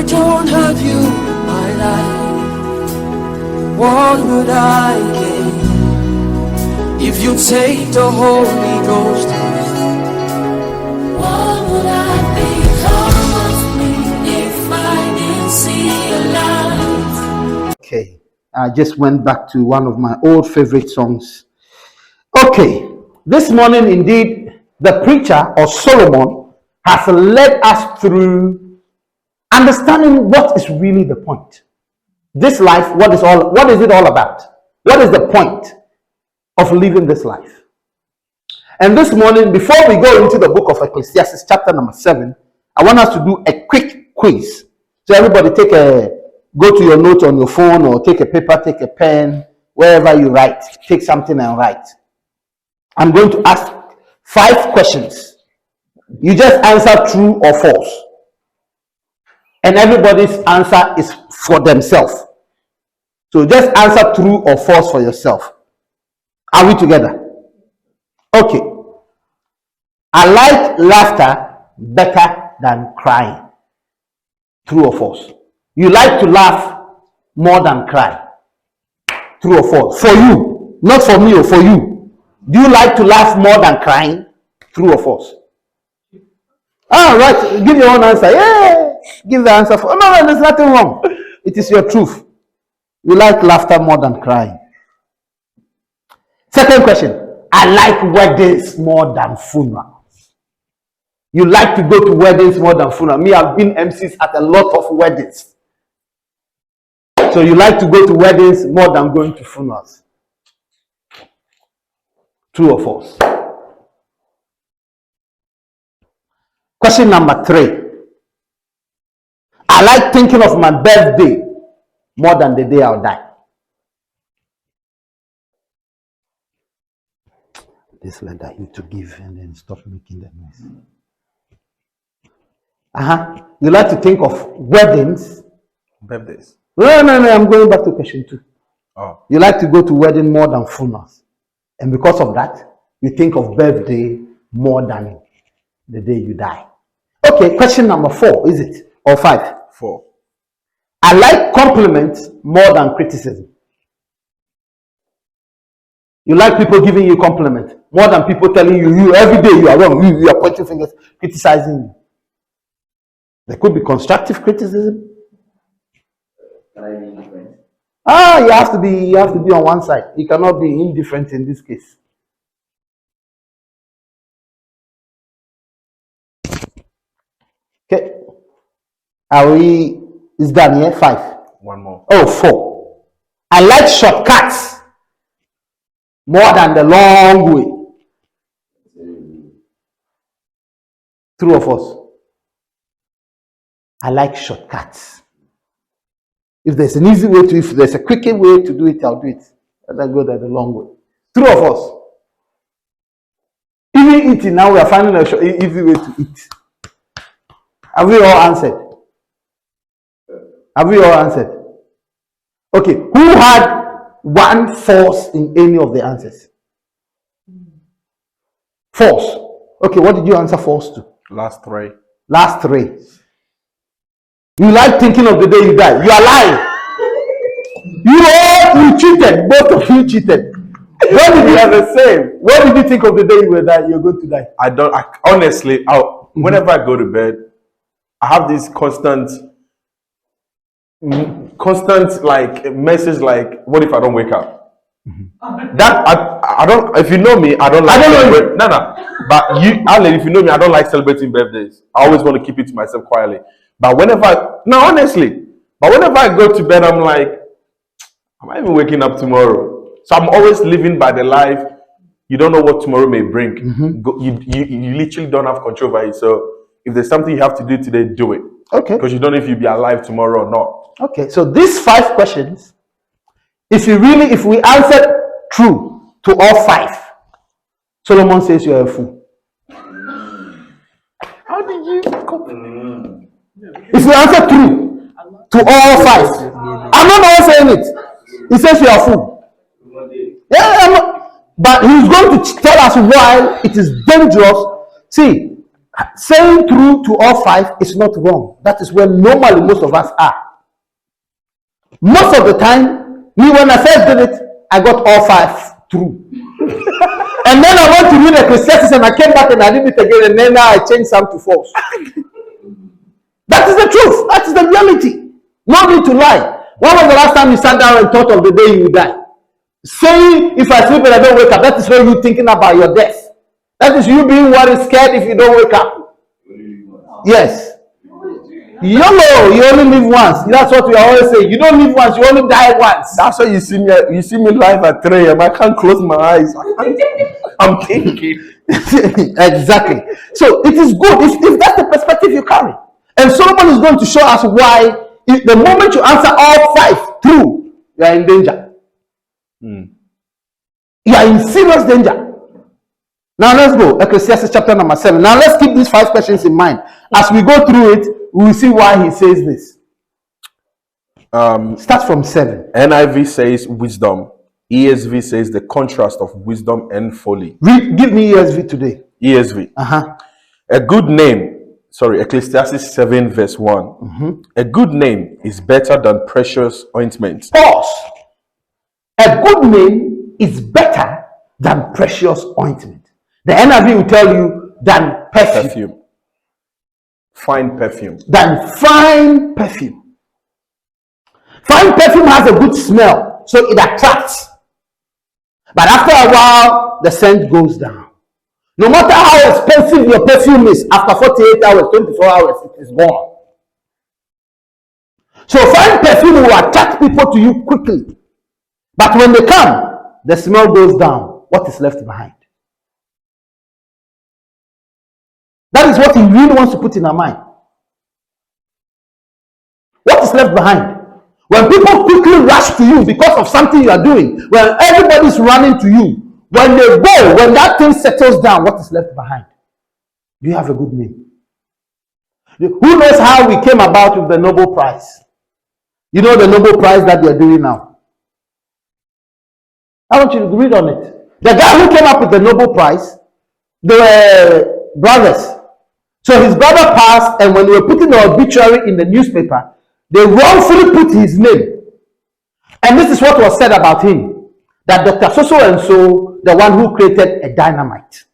I don't have you in my life, what would I gain? If you take the Holy Ghost, what would I become of me if I didn't see a light? Okay, I just went back to one of my old favorite songs. Okay, this morning indeed, the preacher or Solomon has led us through understanding what is really the point. This life, what is it all about? What is the point of living this life? And this morning, before we go into the book of Ecclesiastes, chapter number 7, I want us to do a quick quiz. So everybody go to your note on your phone, or take a paper, take a pen, wherever you write, take something and write. I'm going to ask 5 questions. You just answer true or false. And everybody's answer is for themselves. So just answer true or false for yourself. Are we together? Okay. I like laughter better than crying. True or false? You like to laugh more than cry. True or false? For you, not for me or for you. Do you like to laugh more than crying? True or false? Ah, right. Give your own answer. Yeah. Give the answer. No, there's nothing wrong. It is your truth. You like laughter more than crying. Second question. I like weddings more than funerals. You like to go to weddings more than funerals. Me, I've been MCs at a lot of weddings. So you like to go to weddings more than going to funerals. True or false? Question number 3. I like thinking of my birthday more than the day I'll die. This letter you to give and then stop making that noise. You like to think of weddings? Birthdays. No, I'm going back to question 2. Oh. You like to go to wedding more than funerals. And because of that, you think of birthday more than the day you die. Okay, question number 4, is it? Or 5? 4. I like compliments more than criticism. You like people giving you compliments more than people telling you every day you are wrong, you are pointing fingers, criticizing you. There could be constructive criticism. Can I be indifferent? You have to be on one side. You cannot be indifferent in this case. Okay. Is done here? 5. One more. 4. I like shortcuts more than the long way. True or false? I like shortcuts. If there's an easy way if there's a quicker way to do it, I'll do it. And I go the long way. True or false? Even eating, now we are finding an easy way to eat. Have we all answered? Okay, who had one false in any of the answers? False. Okay, what did you answer false to? Last 3. Last 3. You like thinking of the day you die. You are lying. You cheated. Both of you cheated. What did you have the same? What did you think of the day you're going to die? Honestly, whenever I go to bed, I have this constant like message like, what if I don't wake up? That I don't. If you know me, I don't like. I don't know you. No. But if you know me, I don't like celebrating birthdays. I always want to keep it to myself quietly. But whenever I go to bed, I'm like, am I even waking up tomorrow? So I'm always living by the life. You don't know what tomorrow may bring. You literally don't have control over it. So if there's something you have to do today, do it. Okay. Because you don't know if you'll be alive tomorrow or not. Okay. So these 5 questions, if we answered true to all 5, Solomon says you are a fool. How did you? If you answer true to all 5, I'm not the one saying it. He says you are a fool. Yeah, but he's going to tell us why it is dangerous. See, Saying true to all five is not wrong. That is where normally most of us are. Most of the time, me when I first did it, I got all five true. And then I went to read Ecclesiastes and I came back and I did it again, and then now I changed some to false. That is the truth. That is the reality. No need to lie. When was the last time you sat down and thought of the day you will die? Saying, if I sleep and I don't wake up, that is when you thinking about your death. That is you being worried, scared if you don't wake up. Yes. YOLO, you only live once. That's what we always say. You don't live once, you only die once. That's why you see me live at 3 a.m. I can't close my eyes. I'm thinking. Exactly. So it is good if that's the perspective you carry. And Solomon is going to show us why if the moment you answer all five true, you are in danger. You are in serious danger. Now let's go. Ecclesiastes chapter number 7. Now let's keep these 5 questions in mind. As we go through it, we will see why he says this. Start from 7. NIV says wisdom. ESV says the contrast of wisdom and folly. Give me ESV today. ESV. A good name, Ecclesiastes 7 verse 1. A good name is better than precious ointment. Pause. A good name is better than precious ointment. The NIV will tell you than perfume. Fine perfume. Than fine perfume. Fine perfume has a good smell, so it attracts. But after a while, the scent goes down. No matter how expensive your perfume is, after 48 hours, 24 hours, it is gone. So fine perfume will attract people to you quickly. But when they come, the smell goes down. What is left behind? That is what he really wants to put in our mind. What is left behind? When people quickly rush to you because of something you are doing, when everybody is running to you, when they go, when that thing settles down, what is left behind? Do you have a good name? Who knows how we came about with the Nobel Prize? You know the Nobel Prize that they are doing now? I want you to read on it. The guy who came up with the Nobel Prize, they were brothers. So his brother passed, and when they were putting the obituary in the newspaper, they wrongfully put his name. And this is what was said about him, that Dr. So and so, the one who created a dynamite.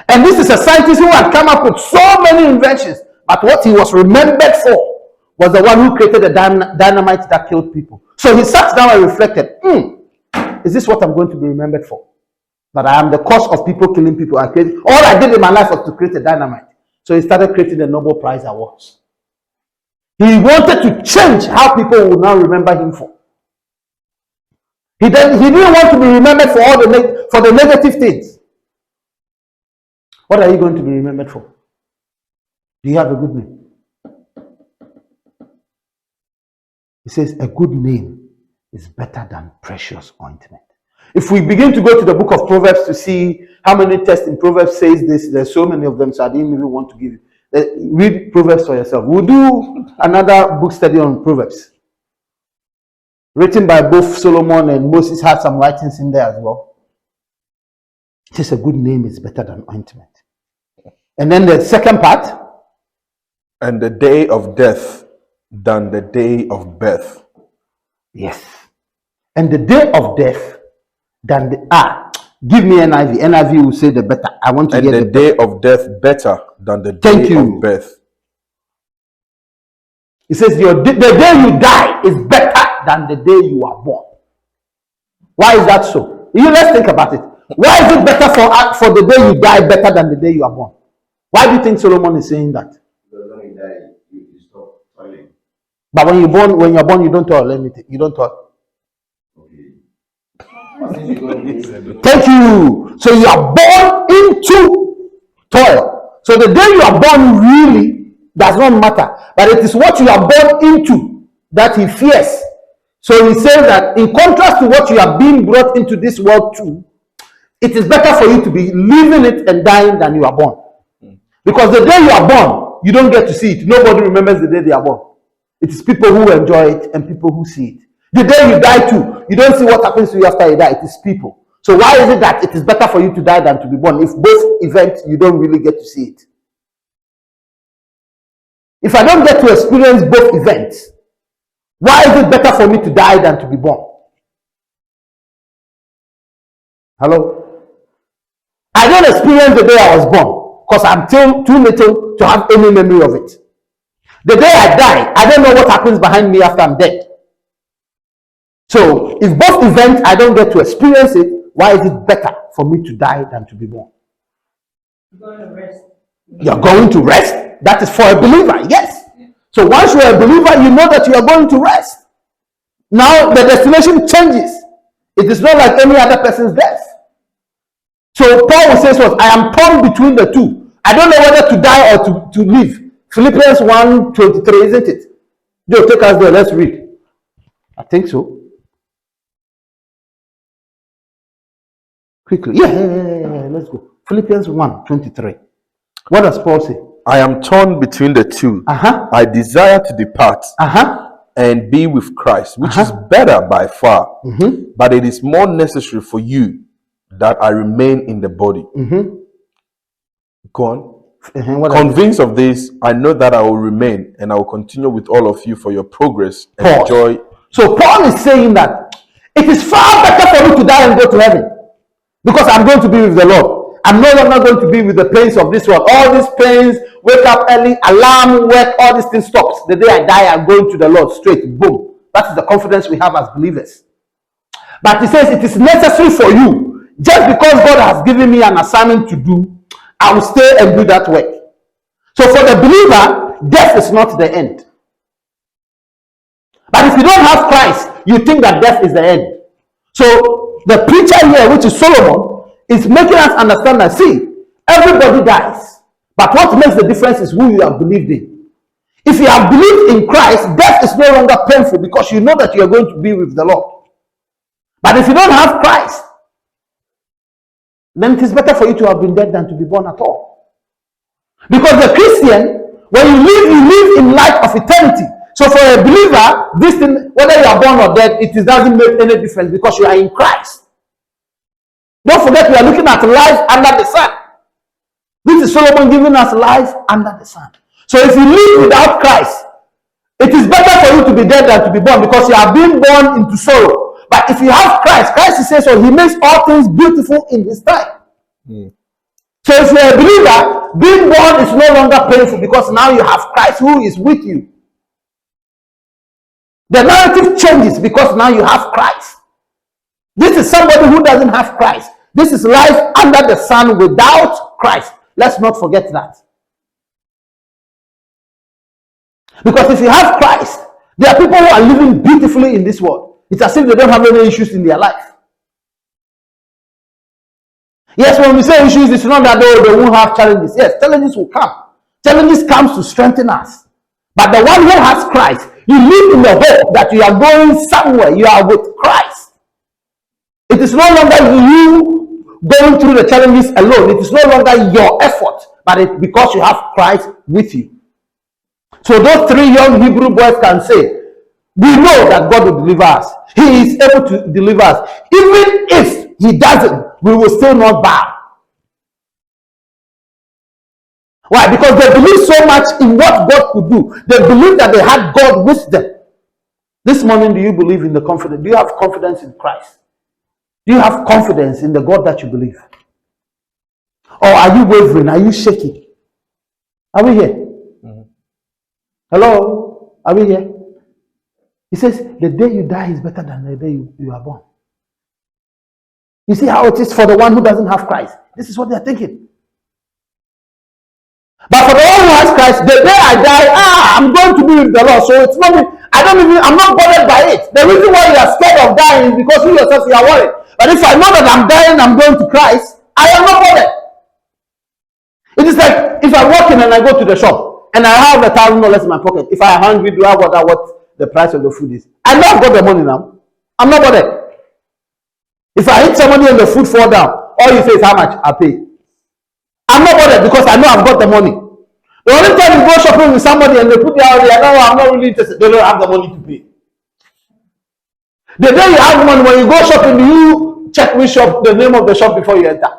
And this is a scientist who had come up with so many inventions, but what he was remembered for was the one who created a dynamite that killed people. So he sat down and reflected, is this what I'm going to be remembered for? That I am the cause of people killing people. All I did in my life was to create a dynamite. So he started creating the Nobel Prize Awards. He wanted to change how people will now remember him for. He didn't want to be remembered for for the negative things. What are you going to be remembered for? Do you have a good name? He says a good name is better than precious ointment. If we begin to go to the book of Proverbs to see how many texts in Proverbs says this, there's so many of them, so I didn't even want to give you. Read Proverbs for yourself. We'll do another book study on Proverbs. Written by both Solomon and Moses, had some writings in there as well. It says a good name is better than ointment. And then the second part. And the day of death than the day of birth. Yes. And the day of death than give me NIV. NIV will say the better. I want to and get the day of death better than the day of birth. It says the day you die is better than the day you are born. Why is that so? Let's think about it. Why is it better for the day you die better than the day you are born? Why do you think Solomon is saying that? Because when you die, you stop toiling. But when you're born, you don't toil anything. You don't toil. Thank you. So you are born into toil. So the day you are born really does not matter. But it is what you are born into that he fears. So he says that in contrast to what you are being brought into this world to, it is better for you to be living it and dying than you are born. Because the day you are born, you don't get to see it. Nobody remembers the day they are born. It is people who enjoy it and people who see it. The day you die too, you don't see what happens to you after you die. It is people. So why is it that it is better for you to die than to be born if both events you don't really get to see it? If I don't get to experience both events, why is it better for me to die than to be born? Hello? I don't experience the day I was born because I'm still too little to have any memory of it. The day I die, I don't know what happens behind me after I'm dead. So if both events I don't get to experience it, why is it better for me to die than to be born? You're going to rest. You're going to rest? That is for a believer, yes. So once you're a believer, you know that you are going to rest. Now the destination changes. It is not like any other person's death. So Paul will say, I am torn between the two. I don't know whether to die or to live. Philippians 1:23, isn't it? Joe, take us there. Let's read. I think so. Quickly. Yeah. Let's go. Philippians 1:23. What does Paul say? I am torn between the two. I desire to depart and be with Christ, which is better by far. But it is more necessary for you that I remain in the body. Go on. Convinced of this, I know that I will remain and I will continue with all of you for your progress and joy. So Paul is saying that it is far better for me to die and go to heaven because I'm going to be with the Lord. I'm no longer going to be with the pains of this world. All these pains, wake up early, alarm, work, all these things stops. The day I die, I'm going to the Lord straight. Boom. That is the confidence we have as believers. But he says it is necessary for you. Just because God has given me an assignment to do, I will stay and do that work. So for the believer, death is not the end. But if you don't have Christ, you think that death is the end. So the preacher here, which is Solomon, is making us understand that, see, everybody dies. But what makes the difference is who you have believed in. If you have believed in Christ, death is no longer painful because you know that you are going to be with the Lord. But if you don't have Christ, then it is better for you to have been dead than to be born at all. Because the Christian, when you live in light of eternity. So for a believer, this thing, whether you are born or dead, it doesn't make any difference because you are in Christ. Don't forget, we are looking at life under the sun. This is Solomon giving us life under the sun. So if you live without Christ, it is better for you to be dead than to be born because you are being born into sorrow. But if you have Christ, Christ says so, he makes all things beautiful in his time. So if you're a believer, being born is no longer painful because now you have Christ who is with you. The narrative changes because now you have Christ. This is somebody who doesn't have Christ. This is life under the sun without Christ. Let's not forget that. Because if you have Christ, there are people who are living beautifully in this world. It's as if they don't have any issues in their life. Yes, when we say issues, it's not that they won't have challenges. Yes, challenges will come. Challenges come to strengthen us. But the one who has Christ, you live in the hope that you are going somewhere. You are with Christ. It is no longer you going through the challenges alone. It is no longer your effort, but it's because you have Christ with you. So those three young Hebrew boys can say, we know that God will deliver us. He is able to deliver us. Even if he doesn't, we will still not bow. Why? Because they believe so much in what God could do. They believe that they had God with them. This morning, do you believe in the confidence? Do you have confidence in Christ? Do you have confidence in the God that you believe? Or are you wavering? Are you shaking? Are we here? Hello? Are we here? He says, the day you die is better than the day you are born. You see how it is for the one who doesn't have Christ. This is what they are thinking. But for the one who has Christ, the day I die, I'm going to be with the Lord. So it's not, I'm not bothered by it. The reason why you are scared of dying is because you yourself, you are worried. But if I know that I'm dying, I'm going to Christ, I am not bothered. It is like if I walk in and I go to the shop and I have $1,000 in my pocket. If I am hungry, do I wonder what the price of the food is? I know I've got the money now. I'm not bothered. If I hit somebody and the food fall down, all you say is how much I pay. I'm not bothered because I know I've got the money. The only time you go shopping with somebody and they put their money, I'm not really interested. They don't have the money to pay. The day you have money, when you go shopping, do you you check which shop, the name of the shop before you enter?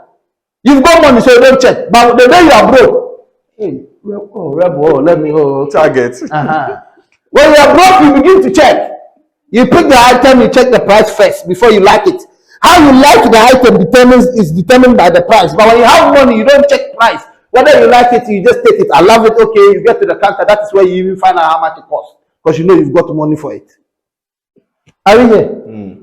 You've got money, so you don't check. But the day you are broke, hey, rebel, let me go. Target. When you are broke, you begin to check. You pick the item, you check the price first before you like it. How you like the item is determined by the price. But when you have money, you don't check price. Whether you like it, you just take it. I love it. Okay, you get to the counter. That is where you even find out how much it costs, because you know you've got money for it. Are you here?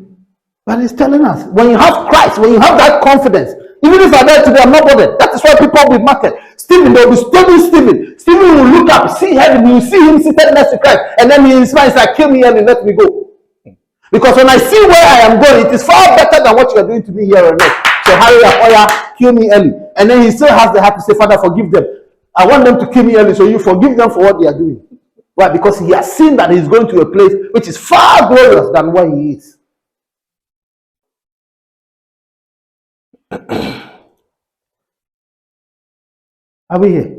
But he's telling us, when you have Christ, when you have that confidence, even if I die today, I'm not bothered. That is why people will be martyred. Stephen, they'll be stoning Stephen. Stephen will look up, see heaven, you see him seated next to Christ, and then he smiles like, kill me early, let me go. Because when I see where I am going, it is far better than what you are doing to me here on earth. So hurry up, Oya, kill me early. And then he still has the heart to say, Father, forgive them. I want them to kill me early, so you forgive them for what they are doing. Why? Because he has seen that he's going to a place which is far glorious than where he is. Are we here?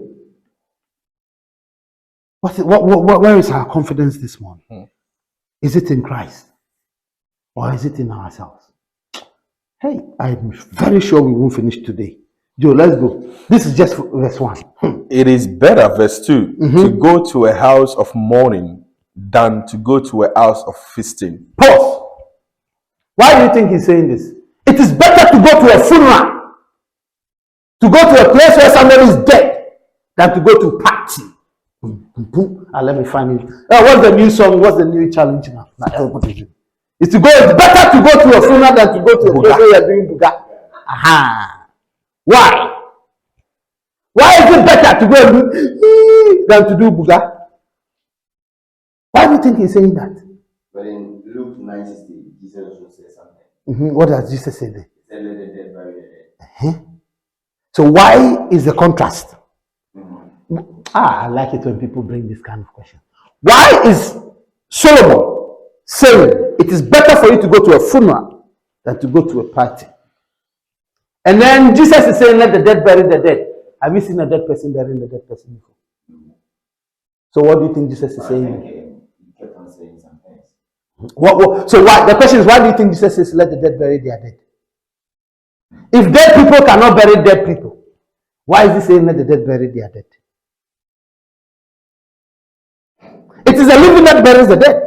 Where is our confidence this morning? Is it in Christ? Or is it in ourselves? Hey, I'm very sure we won't finish today. Joe, let's go. This is just verse 1. It is better, verse 2, to go to a house of mourning than to go to a house of feasting. Pause. Why do you think he's saying this? It is better to go to a funeral, to go to a place where somebody is dead, than to go to a party. Let me find it. What's the new song? What's the new challenge now? It's better to go to a funeral than to go to a place where you're doing buga. Why? Why is it better to go and do than to do buga? Why do you think he's saying that? But in Luke 9:60, Jesus also said something. What does Jesus say there? He said, let the dead bury the dead. So why is the contrast? I like it when people bring this kind of question. Why is Solomon saying it is better for you to go to a funeral than to go to a party? And then Jesus is saying, let the dead bury the dead. Have you seen a dead person burying the dead person before? So what do you think Jesus is saying? He kept on saying some things. So why? The question is, why do you think Jesus says, let the dead bury their dead? If dead people cannot bury dead people, why is he saying, let the dead bury their dead? It is the living that buries the dead.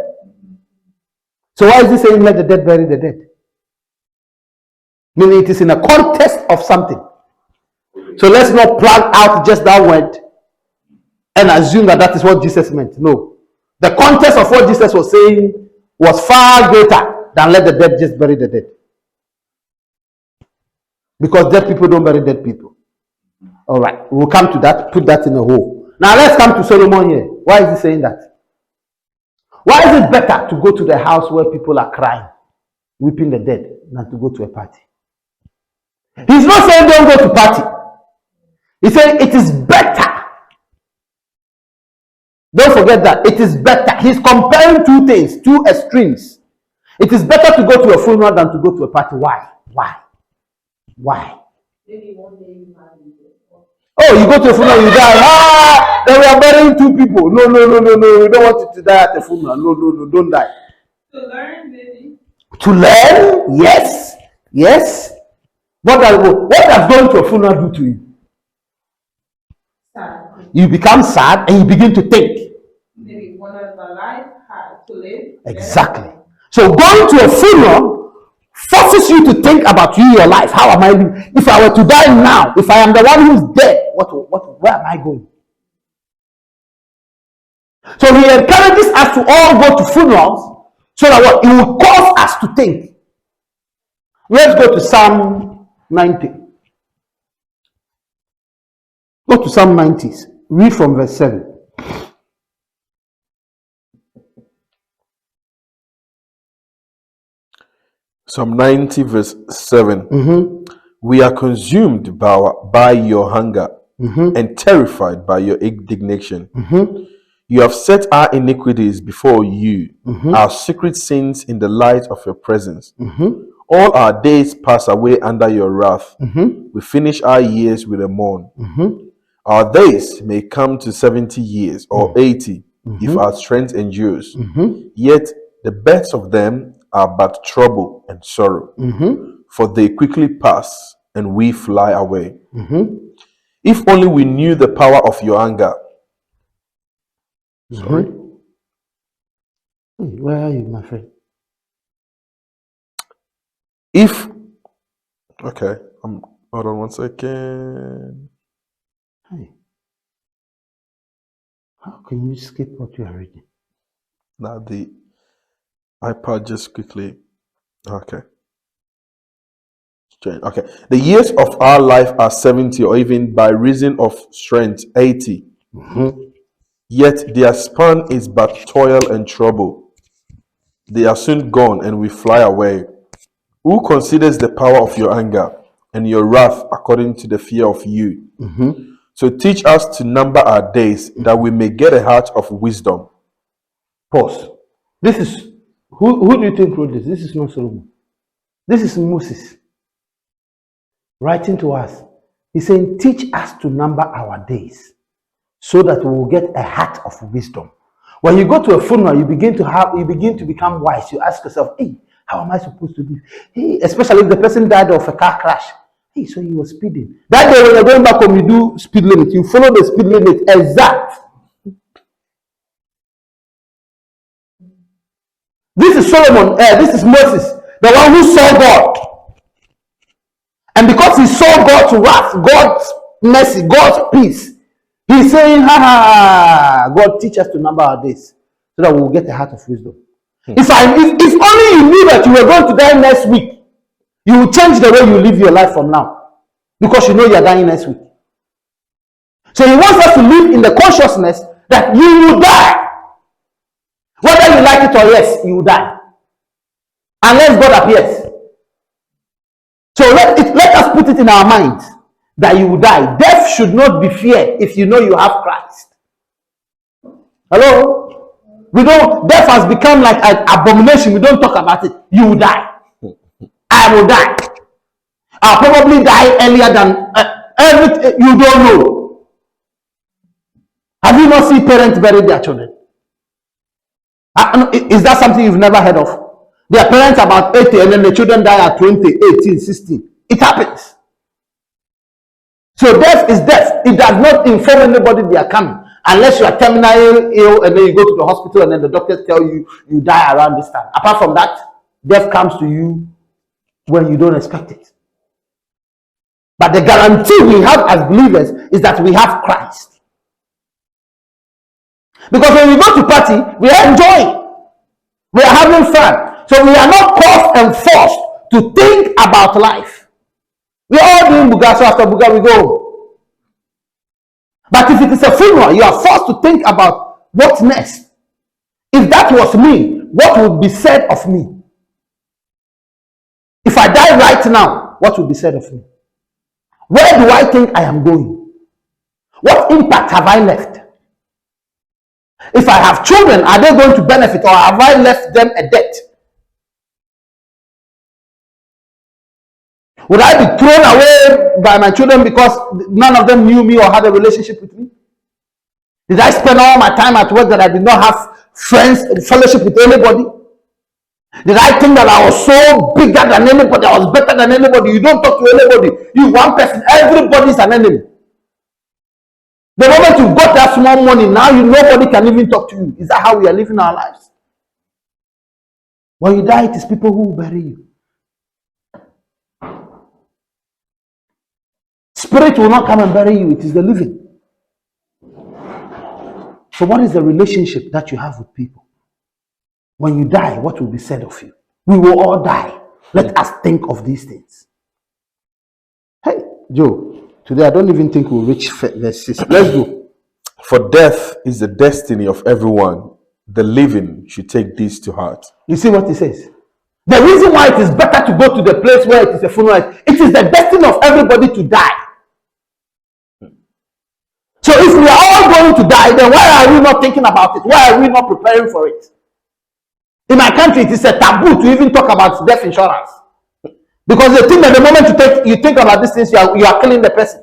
So why is he saying, let the dead bury the dead? Meaning it is in a context of something. So let's not plug out just that word and assume that that is what Jesus meant. No. The context of what Jesus was saying was far greater than let the dead just bury the dead. Because dead people don't bury dead people. All right. We'll come to that. Put that in a hole. Now let's come to Solomon here. Why is he saying that? Why is it better to go to the house where people are crying, weeping the dead, than to go to a party? He's not saying don't go to party. He's saying it is better. Don't forget that. It is better. He's comparing two things, two extremes. It is better to go to a funeral than to go to a party. Why? Why? Maybe one day you might be there. Oh, you go to a funeral, you die. Then we are burying two people. No. We don't want you to die at a funeral. No, don't die. To learn, maybe. To learn? Yes. What does going to a funeral do to you? Sad. You become sad and you begin to think. Maybe one of the life had to live. Exactly. So going to a funeral forces you to think about your life. How am I living? If I were to die now, if I am the one who's dead, where am I going? So he encourages us to all go to funerals so that what? It will cause us to think. Let's go to Psalm 90. Go to Psalm 90. Read from verse 7. Psalm 90 verse 7. We are consumed by your hunger and terrified by your indignation. You have set our iniquities before you, our secret sins in the light of your presence. All our days pass away under your wrath. We finish our years with a mourn. Our days may come to 70 years or 80 if our strength endures. Yet the best of them are but trouble and sorrow. for they quickly pass and we fly away. Mm-hmm. If only we knew the power of your anger. Sorry? Where are you, my friend? Okay, hold on 1 second. Hey. How can you skip what you are reading? Now the iPad just quickly. Okay. Strange. Okay. The years of our life are 70, or even by reason of strength 80. Mm-hmm. Yet their span is but toil and trouble. They are soon gone and we fly away. Who considers the power of your anger and your wrath according to the fear of you? Mm-hmm. So teach us to number our days that we may get a heart of wisdom. Pause. This is who do you think wrote this? This is not Solomon. This is Moses writing to us. He's saying, teach us to number our days so that we will get a heart of wisdom. When you go to a funeral, you begin to become wise. You ask yourself, hey, how am I supposed to live? Hey, especially if the person died of a car crash. Hey, so he was speeding. That day when you're going back home, you do speed limit. You follow the speed limit exact. This is Solomon. This is Moses, the one who saw God. And because he saw God's wrath, God's mercy, God's peace, he's saying, God, teach us to number our days so that we will get a heart of wisdom. If only you knew that you were going to die next week, you will change the way you live your life from now, because you know you are dying next week. So he wants us to live in the consciousness that you will die. Whether you like it or yes, you will die. Unless God appears. So let us put it in our minds that you will die. Death should not be feared if you know you have Christ. Hello? Death has become like an abomination. We don't talk about it. You will die. I will die. I'll probably die earlier than everything. You don't know. Have you not seen parents bury their children? Is that something you've never heard of? Their parents about 80 and then the children die at 20, 18, 16. It happens. So death is death. It does not inform anybody they are coming. Unless you are terminally ill and then you go to the hospital and then the doctors tell you you die around this time. Apart from that, death comes to you when you don't expect it. But the guarantee we have as believers is that we have Christ. Because when we go to party, we are enjoying. We are having fun. So we are not caused and forced to think about life. We are all doing buga, so after buga we go home. But if it is a funeral, you are forced to think about what's next. If that was me, what would be said of me? If I die right now, what would be said of me? Where do I think I am going? What impact have I left? If I have children, are they going to benefit, or have I left them a debt? Would I be thrown away by my children because none of them knew me or had a relationship with me? Did I spend all my time at work that I did not have friends, fellowship with anybody? Did I think that I was so bigger than anybody, I was better than anybody? You don't talk to anybody. You one person, everybody is an enemy. The moment you got that small money, now nobody can even talk to you. Is that how we are living our lives? When you die, it is people who will bury you. Spirit will not come and bury you. It is the living. So what is the relationship that you have with people? When you die, what will be said of you? We will all die. Let us think of these things. Hey, Joe, today I don't even think we'll reach verse 6. Let's go. For death is the destiny of everyone. The living should take this to heart. You see what he says? The reason why it is better to go to the place where it is a funeral, it is the destiny of everybody to die. So if we are all going to die, then why are we not thinking about it? Why are we not preparing for it? In my country, it is a taboo to even talk about death insurance. Because they think that the moment you think about these things, you are killing the person.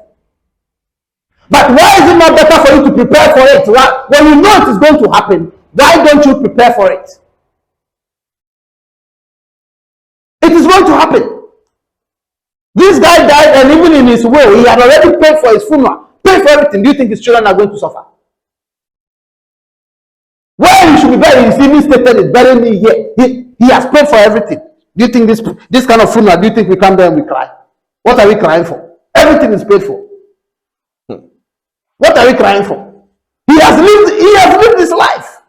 But why is it not better for you to prepare for it? When you know it is going to happen, why don't you prepare for it? It is going to happen. this guy died, and even in his will, he had already paid for his funeral, paid for everything. Do you think his children are going to suffer? Where he should be buried, he's even stated it, bury me here. He has paid for everything. Do you think this kind of funeral, do you think we come there and we cry? What are we crying for? Everything is paid for. What are we crying for? He has lived his life.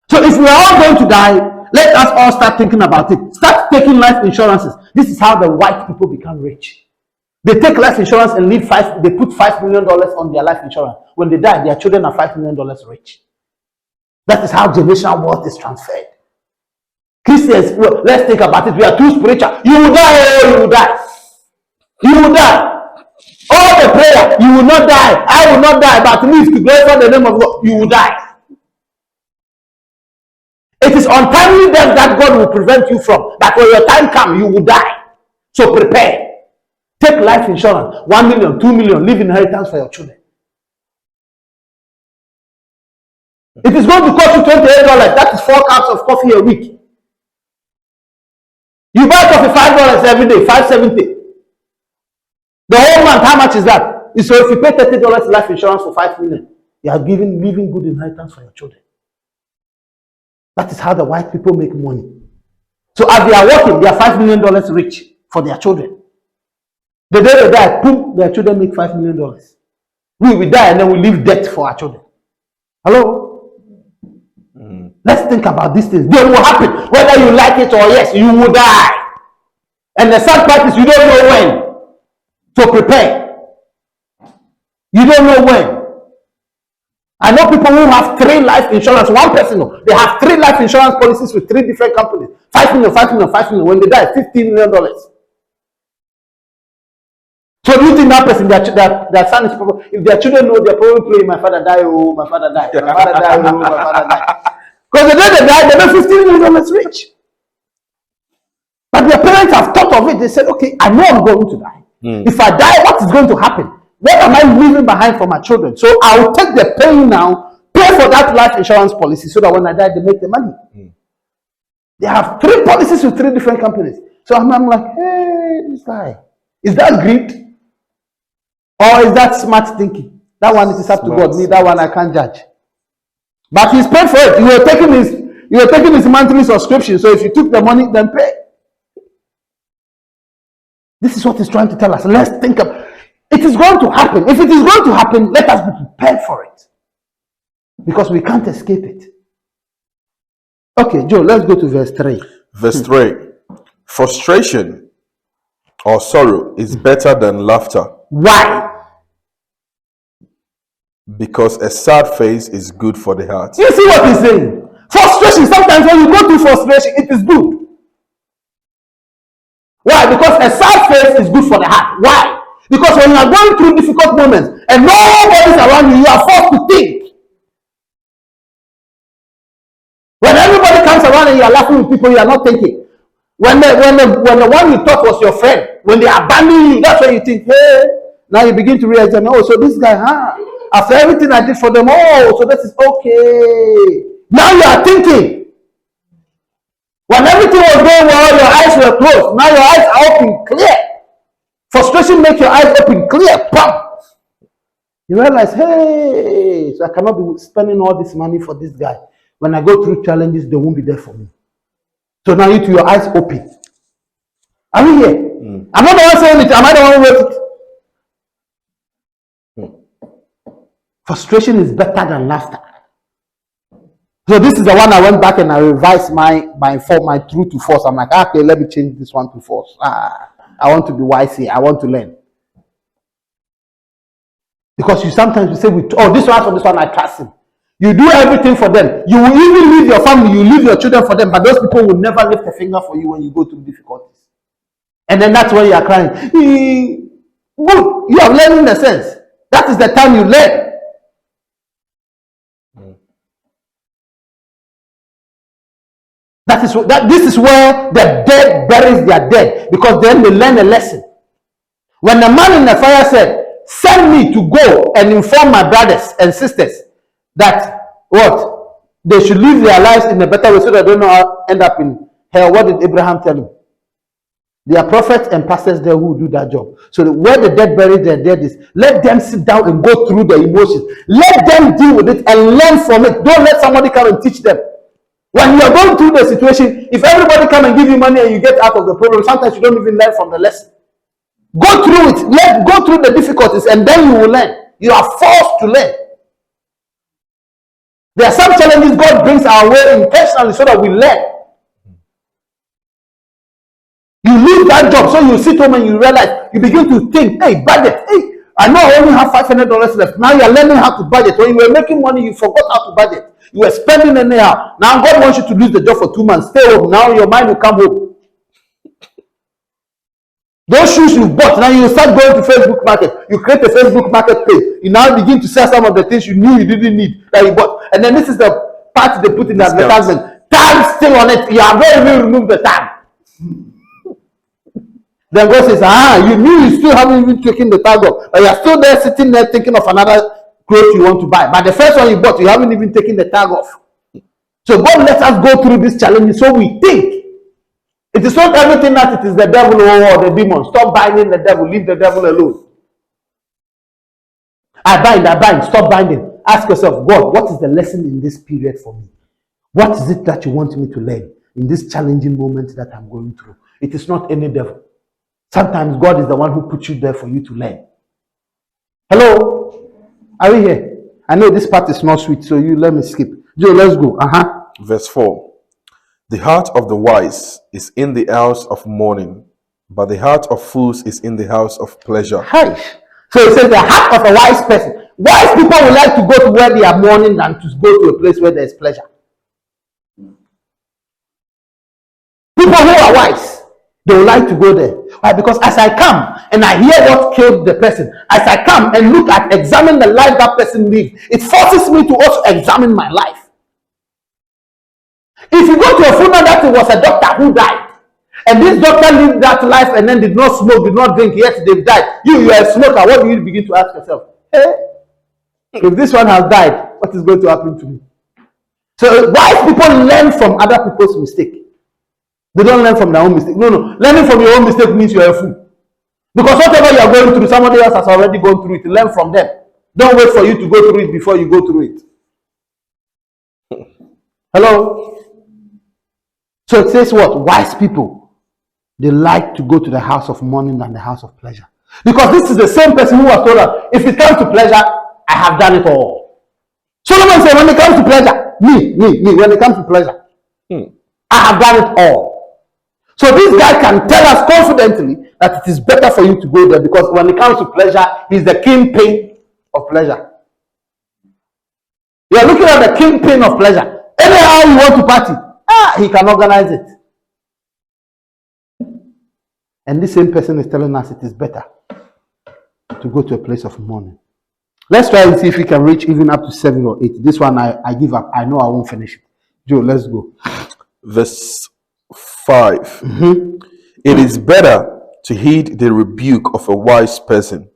So if we are all going to die, let us all start thinking about it. Start taking life insurances. This is how the white people become rich. They take life insurance and they put $5 million on their life insurance. When they die, their children are $5 million rich. That is how generational wealth is transferred. Christians, well, let's think about it. We are too spiritual. You will die, oh, you will die. You will die. All the prayer, you will not die. I will not die, but live to glorify the name of God. You will die. It is untimely death that God will prevent you from. That when your time comes, you will die. So prepare. Take life insurance. 1 million, 2 million. Leave inheritance for your children. It is going to cost you $28. That is 4 cups of coffee a week. You buy coffee $5 every day, $5.70. The whole month, how much is that? So if you pay $30 life insurance for 5 million, you are leaving good inheritance for your children. That is how the white people make money. So as they are working, they are $5 million rich for their children. The day they die, boom, their children make $5 million. We will die and then we leave debt for our children. Hello? Let's think about these things. They will happen. Whether you like it or yes, you will die. And the sad part is you don't know when. So prepare. You don't know when. I know people who have 3 life insurance. One person, they have 3 life insurance policies with 3 different companies. 5 million, 5 million, 5 million. When they die, $15 million. So do you think that person, their son is probably, if their children know, they're probably playing, my father died, oh, my father died, my father died, oh, my father died. Because the day they die, they make $15 million rich. But their parents have thought of it. They said, okay, I know I'm going to die. If I die, what is going to happen? What am I leaving behind for my children? So I will take the pain now, pay for that life insurance policy so that when I die, they make the money. They have 3 policies with 3 different companies. So I'm like, hey, this guy. Is that greed? Or is that smart thinking? That one is up to God. Me, that one I can't judge. But he's paid for it. You were taking his monthly subscription. So if you took the money, then pay. This is what he's trying to tell us. Let's think of it. Is going to happen. If it is going to happen, let us be prepared for it. Because we can't escape it. Okay, Joe, let's go to verse 3. Verse 3. Frustration or sorrow is better than laughter. Why? Because a sad face is good for the heart. You see what he's saying? Frustration, sometimes when you go through frustration, it is good. Why? Because a sad face is good for the heart. Why? Because when you are going through difficult moments and nobody is around you, you are forced to think. When everybody comes around and you are laughing with people, you are not thinking. When the one you thought was your friend, when they abandon you, that's when you think, hey, now you begin to realize, oh, so this guy, after everything I did for them, oh, so that is okay. Now you are thinking. When everything was going well, your eyes were closed. Now your eyes are open, clear. Frustration makes your eyes open, clear. Pump. You realize, hey, so I cannot be spending all this money for this guy. When I go through challenges, they won't be there for me. So now you to your eyes open. Are we here? I'm not the one saying it. Am I the one who wrote it? Frustration is better than laughter. So this is the one I went back and I revised my true to false. I'm like, okay, let me change this one to false. I want to be wise here. I want to learn. Because you sometimes say, this one for this one, I trust him. You do everything for them. You will even leave your family, you leave your children for them, but those people will never lift a finger for you when you go through difficulties. And then that's when you are crying. Good. You have learned in the sense. That is the time you learn. This is where the dead buries their dead, because then they learn a lesson. When the man in the fire said, send me to go and inform my brothers and sisters that they should live their lives in a better way so that they don't end up in hell. What did Abraham tell him? There are prophets and pastors there who do that job. So where the dead bury their dead is, let them sit down and go through the emotions. Let them deal with it and learn from it. Don't let somebody come and teach them. When you are going through the situation, if everybody come and give you money and you get out of the problem, sometimes you don't even learn from the lesson. Go through it. Go through the difficulties and then you will learn. You are forced to learn. There are some challenges God brings our way intentionally so that we learn. You lose that job, so you sit home and you realize, you begin to think, hey, budget, hey, I know I only have $500 left. Now you're learning how to budget. When you were making money, you forgot how to budget. You were spending anyhow. Now God wants you to lose the job for 2 months. Stay home. Now your mind will come home. Those shoes you bought, now you start going to Facebook Market. You create a Facebook Market page. You now begin to sell some of the things you knew you didn't need that you bought. And then this is the part they put in the advertisement. Tag still on it. You are going to remove the tag. Then God says, you knew you still haven't even taken the tag off. But you're still there sitting there thinking of another clothes you want to buy. But the first one you bought, you haven't even taken the tag off. So God lets us go through this challenge so we think. It is not everything that it is the devil or the demon. Stop binding the devil. Leave the devil alone. I bind. Stop binding. Ask yourself, God, what is the lesson in this period for me? What is it that you want me to learn in this challenging moment that I'm going through? It is not any devil. Sometimes God is the one who puts you there for you to learn. Hello? Are we here? I know this part is not sweet, so you let me skip. Joe, let's go. Verse 4. The heart of the wise is in the house of mourning, but the heart of fools is in the house of pleasure. Hi. So it says the heart of a wise person. Wise people would like to go to where they are mourning than to go to a place where there is pleasure. People who are wise, they would like to go there. Why? Because as I come and I hear what killed the person, as I come and examine the life that person lived, it forces me to also examine my life. If you go to a funeral that it was a doctor who died, and this doctor lived that life and then did not smoke, did not drink, yet they died. You are a smoker. What do you begin to ask yourself? Hey, if this one has died, what is going to happen to me? So wise people learn from other people's mistake. They don't learn from their own mistake. No. Learning from your own mistake means you are a fool. Because whatever you are going through, somebody else has already gone through it. Learn from them. Don't wait for you to go through it before you go through it. Hello? So it says what? Wise people, they like to go to the house of mourning than the house of pleasure. Because this is the same person who was told that if it comes to pleasure, I have done it all. Solomon said, when it comes to pleasure, me, when it comes to pleasure, I have done it all. So this guy can tell us confidently that it is better for you to go there because when it comes to pleasure, he's the kingpin of pleasure. You are looking at the kingpin of pleasure. Anyhow you want to party, he can organize it. And this same person is telling us it is better to go to a place of mourning. Let's try and see if we can reach even up to 7 or 8. This one I give up. I know I won't finish it. Joe, let's go. Verse 5. It is better to heed the rebuke of a wise person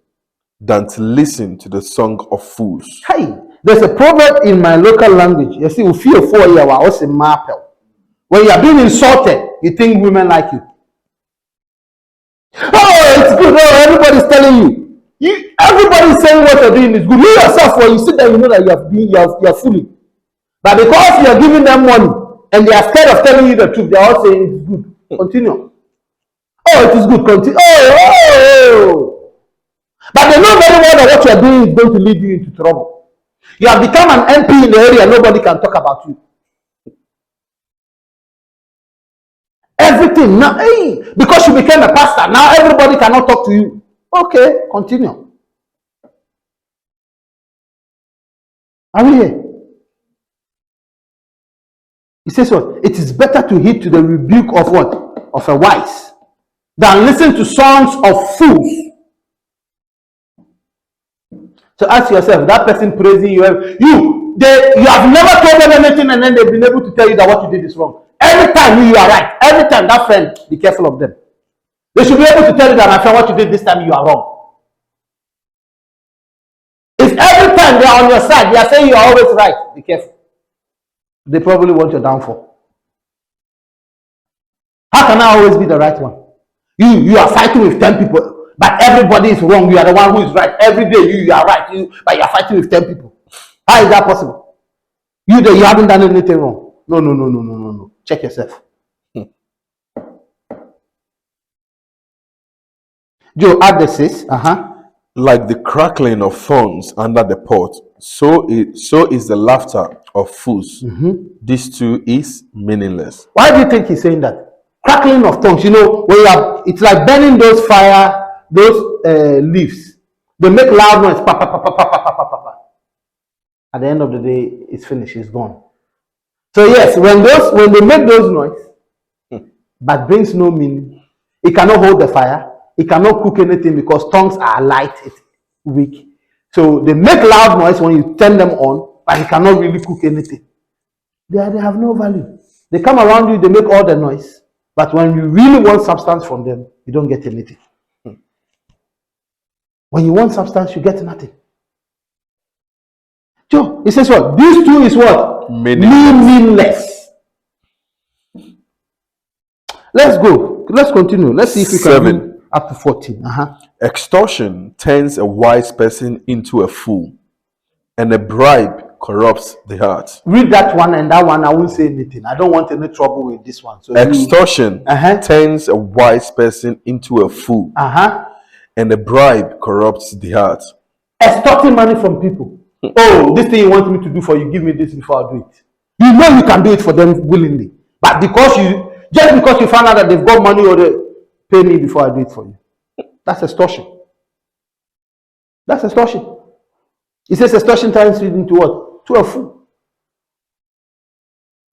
than to listen to the song of fools. Hey, there's a proverb in my local language. You see, when you are being insulted, you think women like you. Oh, it's good. Oh, everybody's telling you. Everybody's saying what you're doing is good. You yourself, when you sit there, you know that you're fooling. But because you're giving them money and they are scared of telling you the truth, they're all saying it's good. Continue. Oh, it is good. Continue. Oh. But they know very well that what you're doing is going to lead you into trouble. You have become an MP in the area, nobody can talk about you. Everything now, because you became a pastor, now everybody cannot talk to you. Okay, continue. Are we here? He says what? It is better to heed to the rebuke of what? Of a wise than listen to songs of fools. So ask yourself, that person praising you, you have never told them anything and then they've been able to tell you that what you did is wrong. Every time you are right. Every time that friend, be careful of them. They should be able to tell you that, my friend, what you did this time, you are wrong. If every time they are on your side, they are saying you are always right, be careful. They probably want your downfall. How can I always be the right one? You are fighting with 10 people, but everybody is wrong. You are the one who is right. Every day you are right, but you are fighting with 10 people. How is that possible? You haven't done anything wrong. No. Check yourself. Joe, add the 6. Like the crackling of thorns under the pot, so is the laughter of fools. This too is meaningless. Why do you think he's saying that? Crackling of tongues. When you have, it's like burning those leaves. They make loud noise. Pa, pa, pa, pa, pa, pa, pa, pa, pa. At the end of the day, it's finished. It's gone. So yes, when they make those noise, but brings no meaning, it cannot hold the fire. It cannot cook anything because tongues are light, it's weak. So they make loud noise when you turn them on, but it cannot really cook anything. They have no value. They come around you, they make all the noise, but when you really want substance from them, you don't get anything. When you want substance, you get nothing. Joe, it says what? These two is what? Meaningless. Let's go. Let's continue. Let's see if we can 7. Up to 14. Extortion turns a wise person into a fool, and a bribe corrupts the heart. Read that one and that one. I won't say anything. I don't want any trouble with this one. So Extortion turns a wise person into a fool, and a bribe corrupts the heart. Extorting money from people. Oh, this thing you want me to do for you, give me this before I do it. You know you can do it for them willingly, but because you found out that they've got money or they pay me before I do it for you. That's extortion. That's extortion. It says extortion turns you into what? To a fool.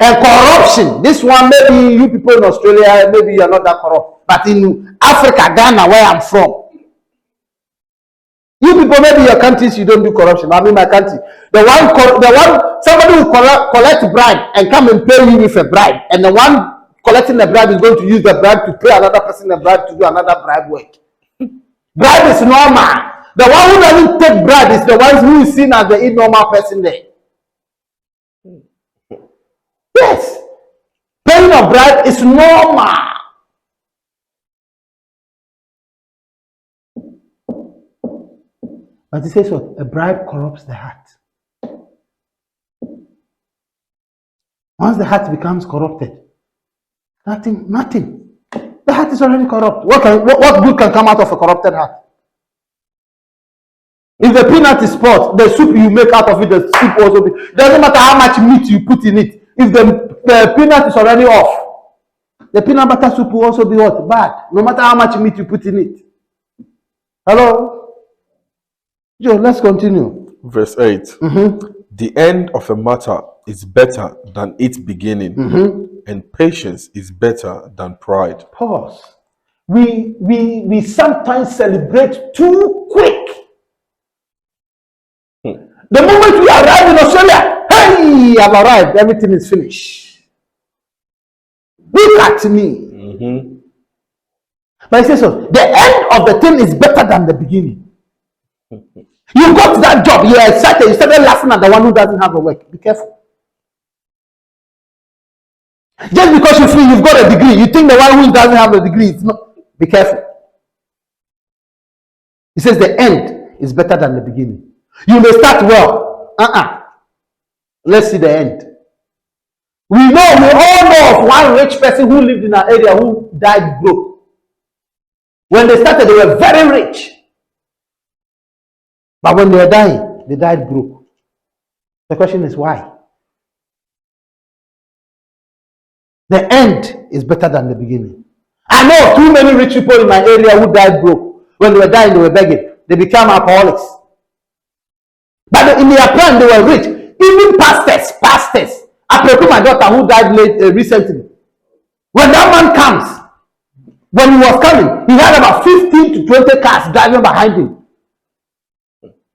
And corruption. This one, maybe you people in Australia, maybe you're not that corrupt. But in Africa, Ghana, where I'm from, you people, maybe your countries, you don't do corruption. I mean, my country. Somebody will collect bribe and come and pay you with a bribe. And the one collecting the bribe is going to use the bribe to pay another person the bribe to do another bribe work. Bribe is normal. The one who doesn't take bribe is the one who is seen as the abnormal person there. Yes. Paying a bribe is normal. But it says what? A bribe corrupts the heart. Once the heart becomes corrupted, nothing. The heart is already corrupt. What good can come out of a corrupted heart? If the peanut is spoiled, the soup you make out of it, the soup also be. Doesn't matter how much meat you put in it. If the peanut is already off, the peanut butter soup will also be what? Bad. No matter how much meat you put in it. Hello? Joe, let's continue. Verse 8. The end of a matter is better than its beginning, and patience is better than pride. Pause. We sometimes celebrate too quick. The moment we arrive in Australia, hey, I've arrived, everything is finished. Look at me. But it says so, the end of the thing is better than the beginning. You got that job, you're excited, you started laughing at the one who doesn't have a work. Be careful. Just because you feel you've got a degree, you think the one who doesn't have a degree is not. Be careful. It says the end is better than the beginning. You may start well. Let's see the end. We all know of one rich person who lived in our area who died broke. When they started, they were very rich. But when they were dying, they died broke. The question is why? The end is better than the beginning. I know too many rich people in my area who died broke. When they were dying, they were begging. They became alcoholics. But in their prime, they were rich. Even pastors. I prepared my daughter who died recently. When that man comes, when he was coming, he had about 15 to 20 cars driving behind him.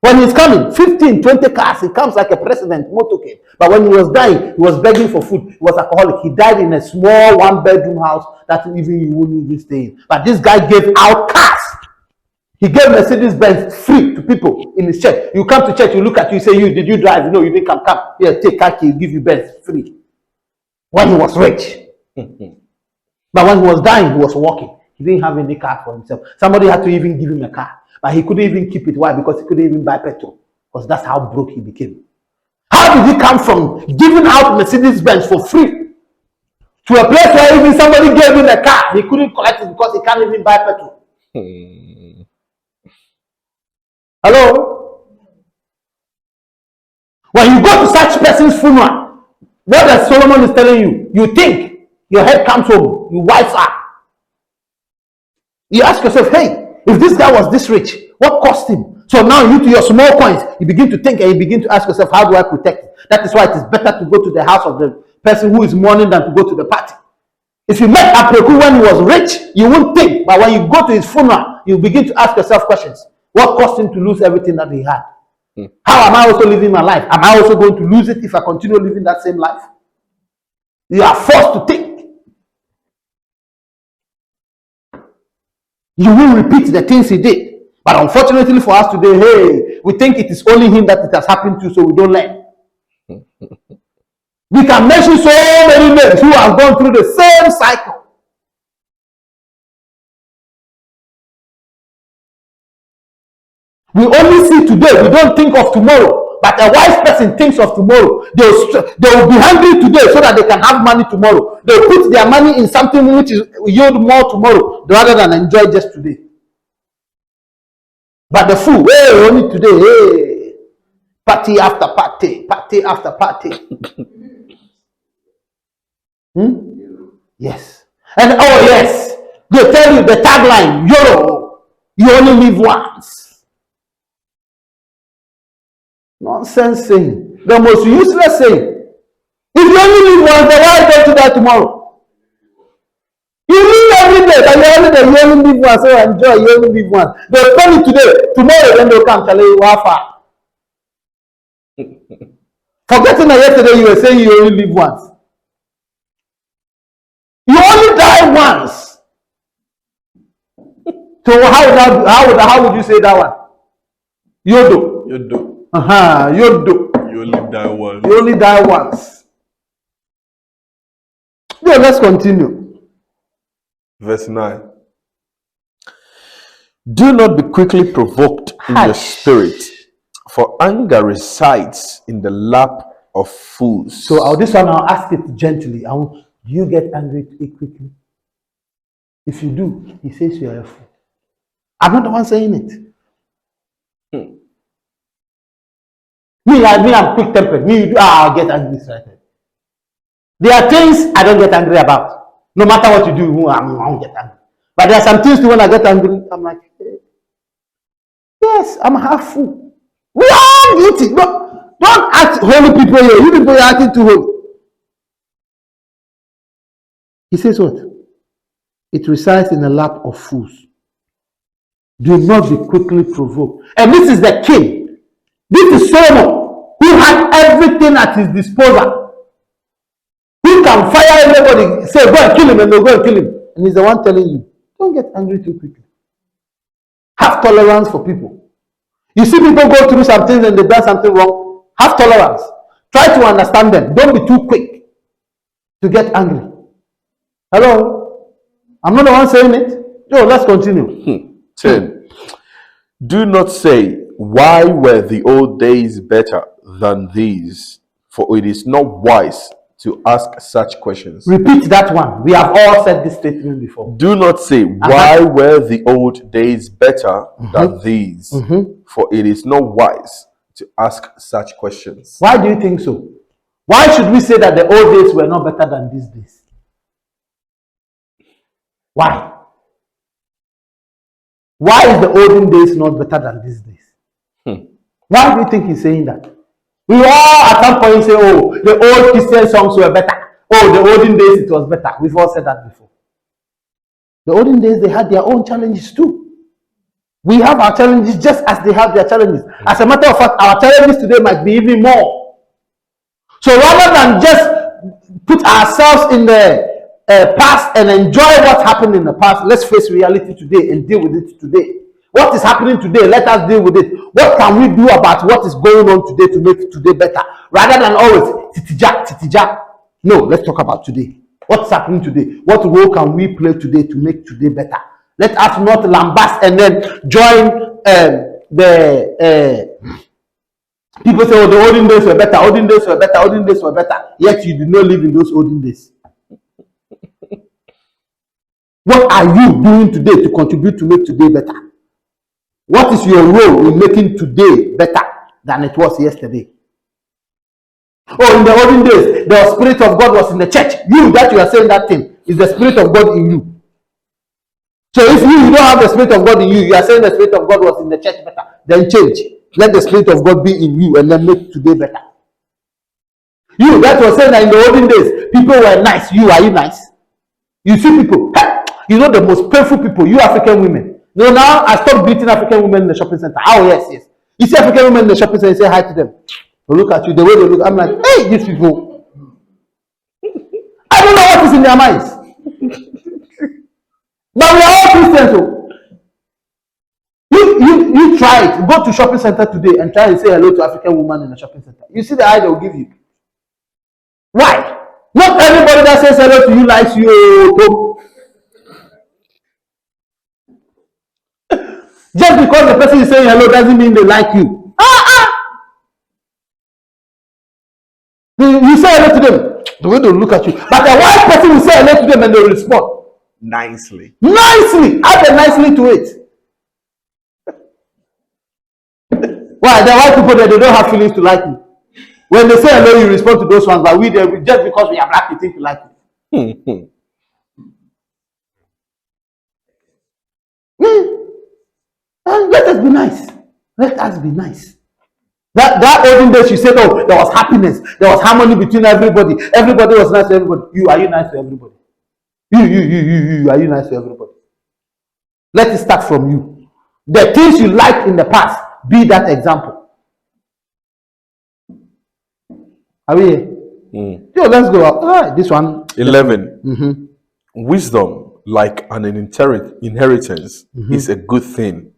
When he's coming, 15, 20 cars, he comes like a president, motorcade. But when he was dying, he was begging for food. He was alcoholic. He died in a small one-bedroom house that even you wouldn't even stay in. But this guy gave out cars. He gave Mercedes-Benz free to people in his church. You come to church, you look at you, say, did you drive? No, you didn't come. Here, take car key, give you Benz free. When he was rich. But when he was dying, he was walking. He didn't have any car for himself. Somebody had to even give him a car, but he couldn't even keep it. Why? Because he couldn't even buy petrol. Because that's how broke he became. How did he come from giving out Mercedes Benz for free to a place where even somebody gave him a car, he couldn't collect it because he can't even buy petrol? Hello? When you go to such person's funeral, what does Solomon is telling you? You think your head comes home, you wise up. You ask yourself, hey, if this guy was this rich, what cost him? So now you to your small coins, you begin to think and you begin to ask yourself, how do I protect it? That is why it is better to go to the house of the person who is mourning than to go to the party. If you met Apreku when he was rich, you won't think. But when you go to his funeral, you begin to ask yourself questions. What cost him to lose everything that he had? How am I also living my life? Am I also going to lose it if I continue living that same life? You are forced to think. You will repeat the things he did. But unfortunately for us today, hey, we think it is only him that it has happened to, so we don't learn. We can mention so many names who have gone through the same cycle. We only see today, we don't think of tomorrow. But a wise person thinks of tomorrow. They will be hungry today so that they can have money tomorrow. They will put their money in something which will yield more tomorrow rather than enjoy just today. But the fool, hey, only today, hey, party after party, party after party. Yes. And oh yes, they tell you the tagline, YOLO, you only live once. Nonsense saying. The most useless saying. If you only live once, then why don't you die tomorrow? You live every day, but you only live once, so enjoy, you only live once. They'll tell you today, tomorrow when they'll come tell you how far. Forgetting that yesterday you were saying you only live once. You only die once. So how would you say that one? Yodo. Yodo. Yodo. You only die once. You only die once. Yeah, let's continue. Verse 9. Do not be quickly provoked in your spirit, for anger resides in the lap of fools. So this one I'll ask it gently. Do you get angry quickly? If you do, he says you are a fool. I'm not the one saying it. Me, I'm quick-tempered. I'll get angry straight away. There are things I don't get angry about. No matter what you do, I won't get angry. But there are some things too, when I get angry, I'm like, hey, yes, I'm half fool. We are guilty. No, don't act holy people here. You people are acting too holy. He says what? It resides in the lap of fools. Do not be quickly provoked. And this is the king. This is Solomon, who had everything at his disposal. Who can fire everybody, say, go and kill him, and they'll go and kill him. And he's the one telling you, don't get angry too quickly. Have tolerance for people. You see people go through some things and they've done something wrong. Have tolerance. Try to understand them. Don't be too quick to get angry. Hello? I'm not the one saying it. Joe, let's continue. 10. Do not say, why were the old days better than these? For it is not wise to ask such questions. Repeat that one. We have all said this statement before. Do not say, why were the old days better than these? For it is not wise to ask such questions. Why do you think so? Why should we say that the old days were not better than these days? Why? Why is the olden days not better than these days? Why do you think he's saying that? We all at some point say, oh, the old Christian songs were better. Oh, the olden days it was better. We've all said that before. The olden days, they had their own challenges too. We have our challenges just as they have their challenges. As a matter of fact, our challenges today might be even more. So rather than just put ourselves in the past and enjoy what happened in the past, let's face reality today and deal with it today. What is happening today, let us deal with it. What can we do about what is going on today to make today better? Rather than always, titija. No, let's talk about today. What's happening today? What role can we play today to make today better? Let us not lambast and then join the people say, oh, the olden days were better, olden days were better, olden days were better. Yet you did not live in those olden days. What are you doing today to contribute to make today better? What is your role in making today better than it was yesterday? Oh, in the olden days, the Spirit of God was in the church. You, that you are saying that thing, is the Spirit of God in you. So if you don't have the Spirit of God in you, you are saying the Spirit of God was in the church better, then change. Let the Spirit of God be in you and then make today better. You, that was saying that in the olden days, people were nice. You, are you nice? You see people, you know the most painful people, you African women. No, now I stopped greeting African women in the shopping center. Oh, yes, yes. You see African women in the shopping center, you say hi to them. They look at you, the way they look, I'm like, hey, these people. I don't know what is in their minds. But we are all Christians. So. You try it. Go to shopping center today and try and say hello to African woman in the shopping center. You see the eye they will give you. Why? Not everybody that says hello to you likes you. Just because the person is saying hello doesn't mean they like you. You say hello to them, the way they look at you. But the white person will say hello to them and they will respond nicely. Nicely. Add a nicely to it. Why? The white people that they don't have feelings to like you. When they say hello, you respond to those ones. But we just because we are black, we think we like you. Let us be nice. Let us be nice. That olden days you said, oh, there was happiness, there was harmony between everybody. Everybody was nice to everybody. You, are you nice to everybody? You, are you nice to everybody? Let it start from you. The things you liked in the past, be that example. Are we here? Yo, let's go. All right, this one. 11. Wisdom, like an inheritance, is a good thing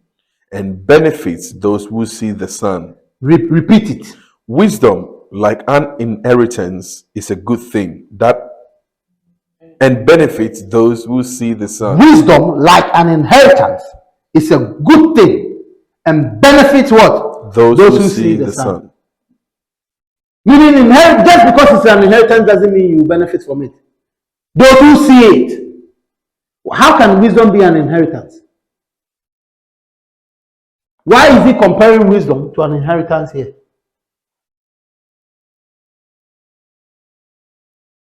and benefits those who see the sun. Repeat it. Wisdom, like an inheritance, is a good thing and benefits those who see the sun. Wisdom, like an inheritance, is a good thing and benefits what? Those who see the sun. Meaning, just because it's an inheritance doesn't mean you benefit from it. Those who see it. How can wisdom be an inheritance? Why is he comparing wisdom to an inheritance here?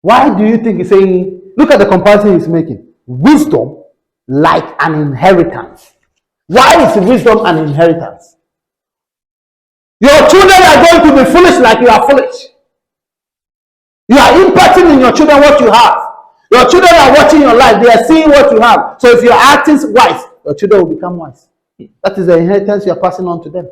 Why do you think he's saying, look at the comparison he's making. Wisdom like an inheritance. Why is wisdom an inheritance? Your children are going to be foolish like you are foolish. You are impacting in your children what you have. Your children are watching your life. They are seeing what you have. So if you're acting wise, your children will become wise. That is the inheritance you are passing on to them.